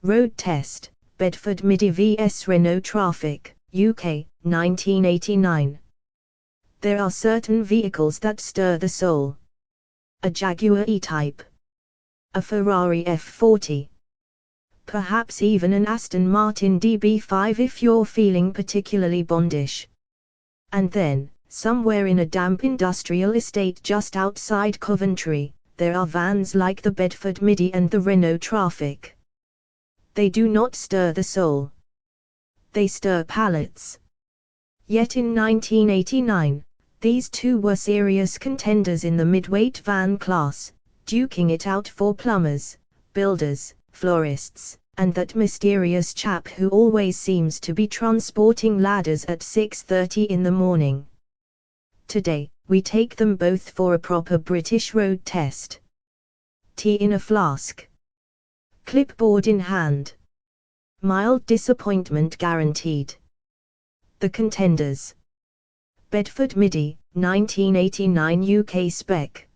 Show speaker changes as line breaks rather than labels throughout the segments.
Road test, Bedford Midi vs Renault Trafic, UK, 1989. There are certain vehicles that stir the soul. A Jaguar E-Type. A Ferrari F40. Perhaps even an Aston Martin DB5 if you're feeling particularly bondish. And then, somewhere in a damp industrial estate just outside Coventry, there are vans like the Bedford Midi and the Renault Trafic. They do not stir the soul. They stir palates. Yet in 1989, these two were serious contenders in the midweight van class, duking it out for plumbers, builders, florists, and that mysterious chap who always seems to be transporting ladders at 6:30 in the morning. Today, we take them both for a proper British road test. Tea in a flask. Clipboard in hand. Mild disappointment guaranteed. The contenders. Bedford Midi, 1989 UK spec.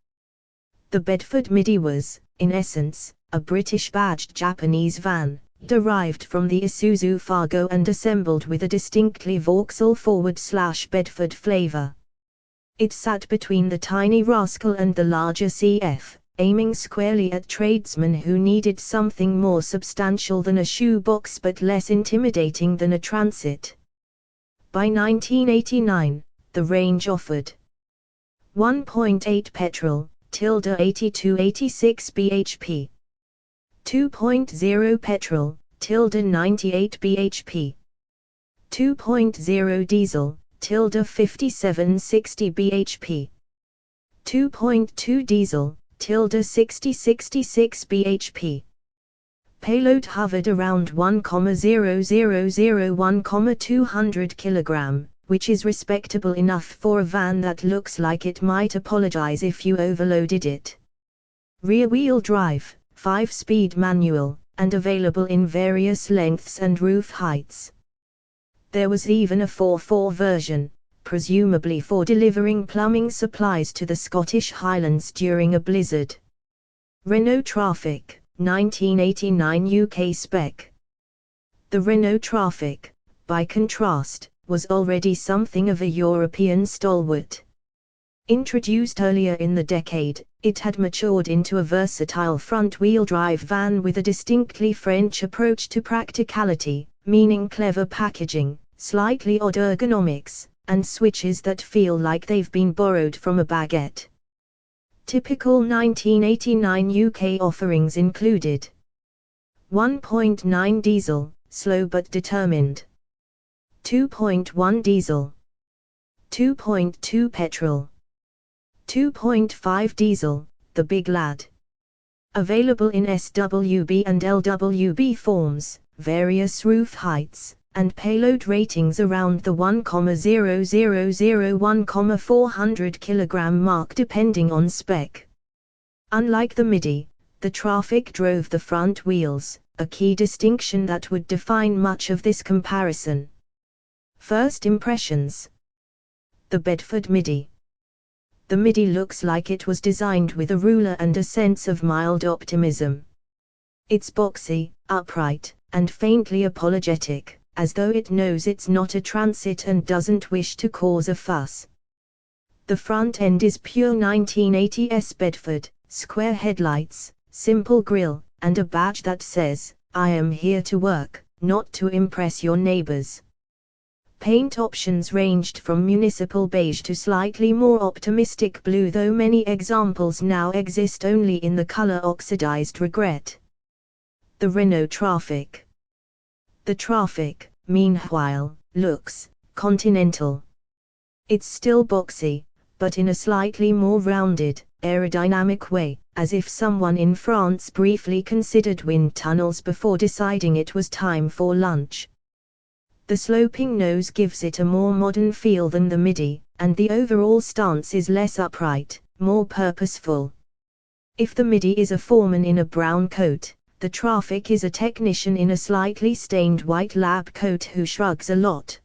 The Bedford Midi was, in essence, a British-badged Japanese van, derived from the Isuzu Fargo and assembled with a distinctly Vauxhall/Bedford flavour. It sat between the tiny Rascal and the larger CF, aiming squarely at tradesmen who needed something more substantial than a shoebox but less intimidating than a Transit. By 1989, the range offered 1.8 petrol, 82-86 bhp. 2.0 petrol, 98 bhp. 2.0 diesel, 57-60 bhp. 2.2 diesel, 60-66 bhp. Payload hovered around 1,0001,200 kg, which is respectable enough for a van that looks like it might apologize if you overloaded it. Rear-wheel drive, 5-speed manual, and available in various lengths and roof heights. There was even a 4x4 version, presumably for delivering plumbing supplies to the Scottish Highlands during a blizzard. Renault Trafic, 1989 UK spec. The Renault Trafic, by contrast, was already something of a European stalwart. Introduced earlier in the decade, it had matured into a versatile front-wheel drive van with a distinctly French approach to practicality, meaning clever packaging, slightly odd ergonomics, and switches that feel like they've been borrowed from a baguette. Typical 1989 UK offerings included 1.9 diesel, slow but determined. 2.1 diesel. 2.2 petrol. 2.5 diesel, the big lad. Available in SWB and LWB forms, various roof heights, and payload ratings around the 1,0001,400 kg mark depending on spec. Unlike the Midi, the Trafic drove the front wheels, a key distinction that would define much of this comparison. First impressions. The Bedford Midi. The Midi looks like it was designed with a ruler and a sense of mild optimism. It's boxy, upright, and faintly apologetic, as though it knows it's not a Transit and doesn't wish to cause a fuss. The front end is pure 1980s Bedford, square headlights, simple grille, and a badge that says, "I am here to work, not to impress your neighbors." Paint options ranged from municipal beige to slightly more optimistic blue, though many examples now exist only in the color oxidized regret. The Renault Trafic. The Trafic, meanwhile, looks continental. It's still boxy, but in a slightly more rounded, aerodynamic way, as if someone in France briefly considered wind tunnels before deciding it was time for lunch. The sloping nose gives it a more modern feel than the Midi, and the overall stance is less upright, more purposeful. If the Midi is a foreman in a brown coat, the Trafic is a technician in a slightly stained white lab coat who shrugs a lot.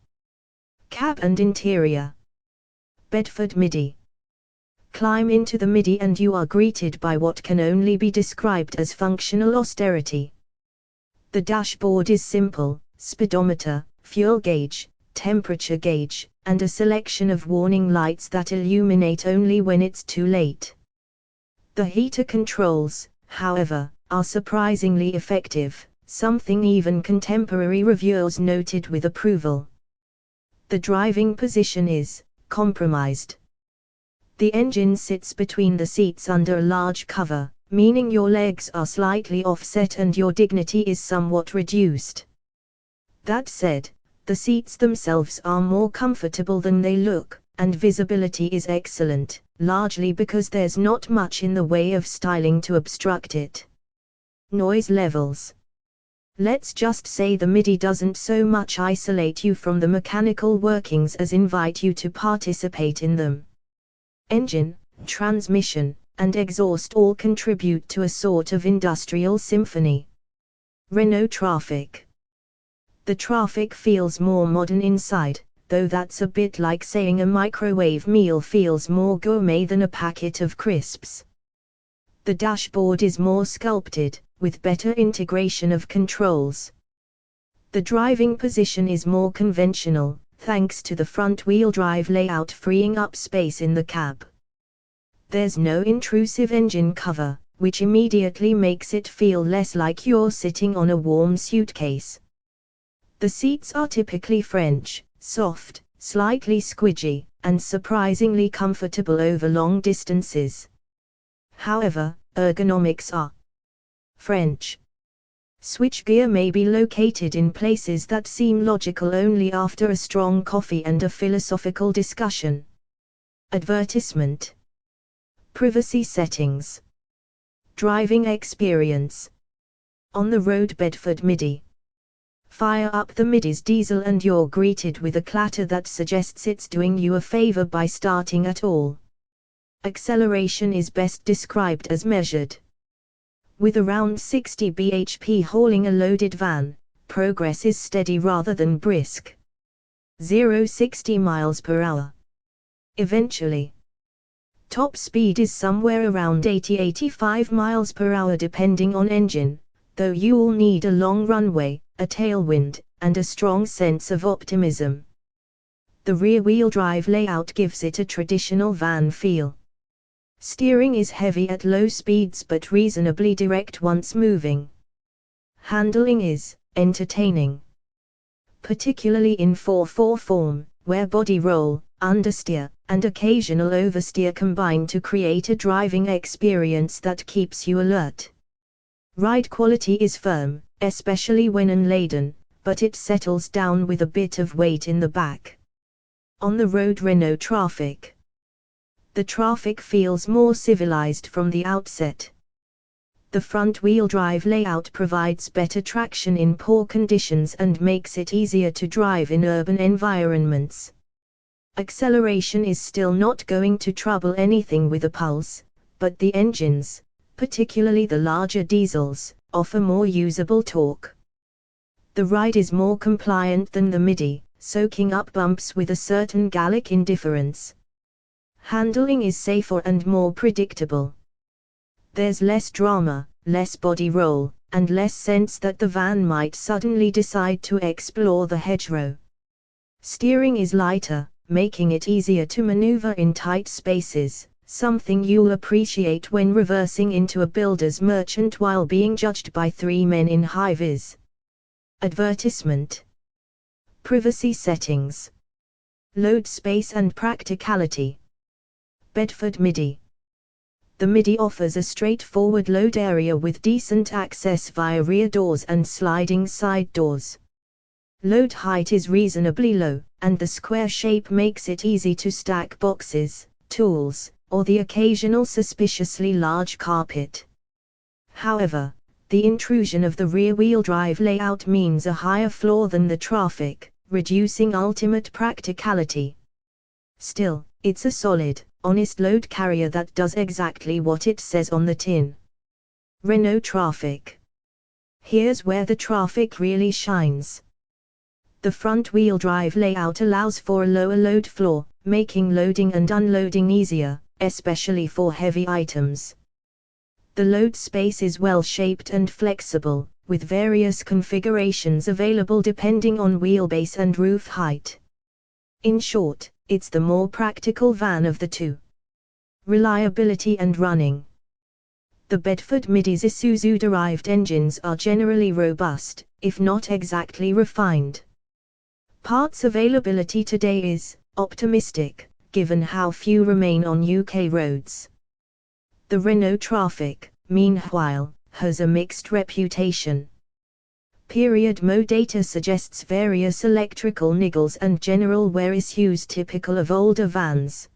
Cab and interior. Bedford Midi. Climb into the Midi and you are greeted by what can only be described as functional austerity. The dashboard is simple: speedometer, fuel gauge, temperature gauge, and a selection of warning lights that illuminate only when it's too late. The heater controls, however, are surprisingly effective, something even contemporary reviewers noted with approval. The driving position is compromised. The engine sits between the seats under a large cover, meaning your legs are slightly offset and your dignity is somewhat reduced. That said, the seats themselves are more comfortable than they look, and visibility is excellent, largely because there's not much in the way of styling to obstruct it. Noise levels. Let's just say the Midi doesn't so much isolate you from the mechanical workings as invite you to participate in them. Engine, transmission, and exhaust all contribute to a sort of industrial symphony. Renault Trafic. The Trafic feels more modern inside, though that's a bit like saying a microwave meal feels more gourmet than a packet of crisps. The dashboard is more sculpted, with better integration of controls. The driving position is more conventional, thanks to the front-wheel drive layout freeing up space in the cab. There's no intrusive engine cover, which immediately makes it feel less like you're sitting on a warm suitcase. The seats are typically French, soft, slightly squidgy, and surprisingly comfortable over long distances. However, ergonomics are French. Switchgear may be located in places that seem logical only after a strong coffee and a philosophical discussion. Advertisement. Privacy settings. Driving experience. On the road Bedford Midi. Fire up the Midi's diesel and you're greeted with a clatter that suggests it's doing you a favor by starting at all. Acceleration is best described as measured. With around 60 bhp hauling a loaded van, progress is steady rather than brisk. 0-60 miles per hour. Eventually. Top speed is somewhere around 80-85 miles per hour depending on engine, though you'll need a long runway, a tailwind, and a strong sense of optimism. The rear-wheel drive layout gives it a traditional van feel. Steering is heavy at low speeds but reasonably direct once moving. Handling is entertaining. Particularly in 4x4 form, where body roll, understeer, and occasional oversteer combine to create a driving experience that keeps you alert. Ride quality is firm, especially when unladen, but it settles down with a bit of weight in the back. On the road Renault Trafic. The Trafic feels more civilized from the outset. The front-wheel drive layout provides better traction in poor conditions and makes it easier to drive in urban environments. Acceleration is still not going to trouble anything with a pulse, but the engines, particularly the larger diesels, offer more usable torque. The ride is more compliant than the Midi, soaking up bumps with a certain Gallic indifference. Handling is safer and more predictable. There's less drama, less body roll, and less sense that the van might suddenly decide to explore the hedgerow. Steering is lighter, making it easier to maneuver in tight spaces, something you'll appreciate when reversing into a builder's merchant while being judged by three men in high-vis. Advertisement. Privacy settings. Load space and practicality. Bedford Midi. The Midi offers a straightforward load area with decent access via rear doors and sliding side doors. Load height is reasonably low, and the square shape makes it easy to stack boxes, tools, or the occasional suspiciously large carpet. However, the intrusion of the rear-wheel drive layout means a higher floor than the Trafic, reducing ultimate practicality. Still, it's a solid, honest load carrier that does exactly what it says on the tin. Renault Trafic. Here's where the Trafic really shines. The front-wheel drive layout allows for a lower load floor, making loading and unloading easier, especially for heavy items. The load space is well-shaped and flexible, with various configurations available depending on wheelbase and roof height. In short, it's the more practical van of the two. Reliability and running. The Bedford Midi's Isuzu-derived engines are generally robust, if not exactly refined. Parts availability today is optimistic, given how few remain on UK roads. The Renault Trafic, meanwhile, has a mixed reputation. Period Mo data suggests various electrical niggles and general wear issues typical of older vans.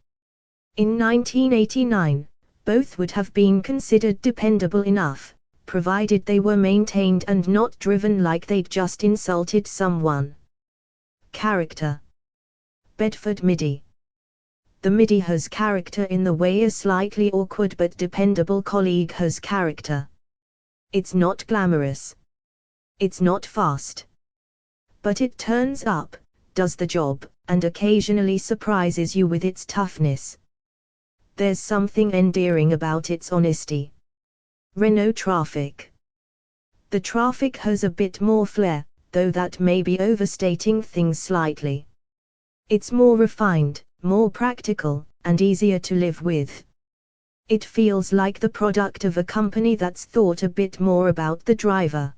In 1989, both would have been considered dependable enough, provided they were maintained and not driven like they'd just insulted someone. Character. Bedford Midi. The Midi has character in the way a slightly awkward but dependable colleague has character. It's not glamorous. It's not fast. But it turns up, does the job, and occasionally surprises you with its toughness. There's something endearing about its honesty. Renault Trafic. The Trafic has a bit more flair, though that may be overstating things slightly. It's more refined, more practical, and easier to live with. It feels like the product of a company that's thought a bit more about the driver.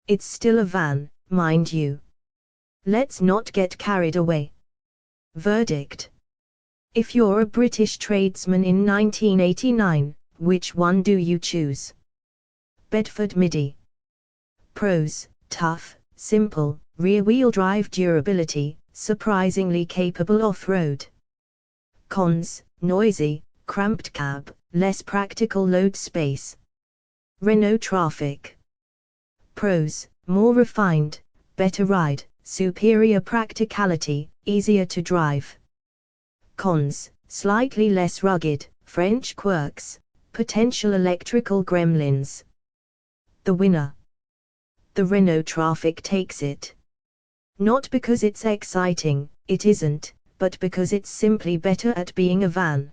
It's still a van, mind you. Let's not get carried away. Verdict. If you're a British tradesman in 1989, which one do you choose? Bedford Midi. Pros: tough, simple, rear-wheel drive durability, surprisingly capable off-road. Cons: noisy, cramped cab, less practical load space. Renault Trafic. Pros: more refined, better ride, superior practicality, easier to drive. Cons: slightly less rugged, French quirks, potential electrical gremlins. The winner. The Renault Trafic takes it. Not because it's exciting, it isn't, but because it's simply better at being a van.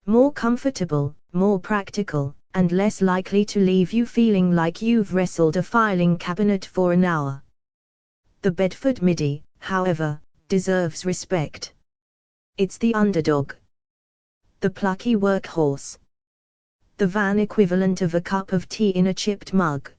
More comfortable, more practical, and less likely to leave you feeling like you've wrestled a filing cabinet for an hour. The Bedford Midi, however, deserves respect. It's the underdog. The plucky workhorse. The van equivalent of a cup of tea in a chipped mug.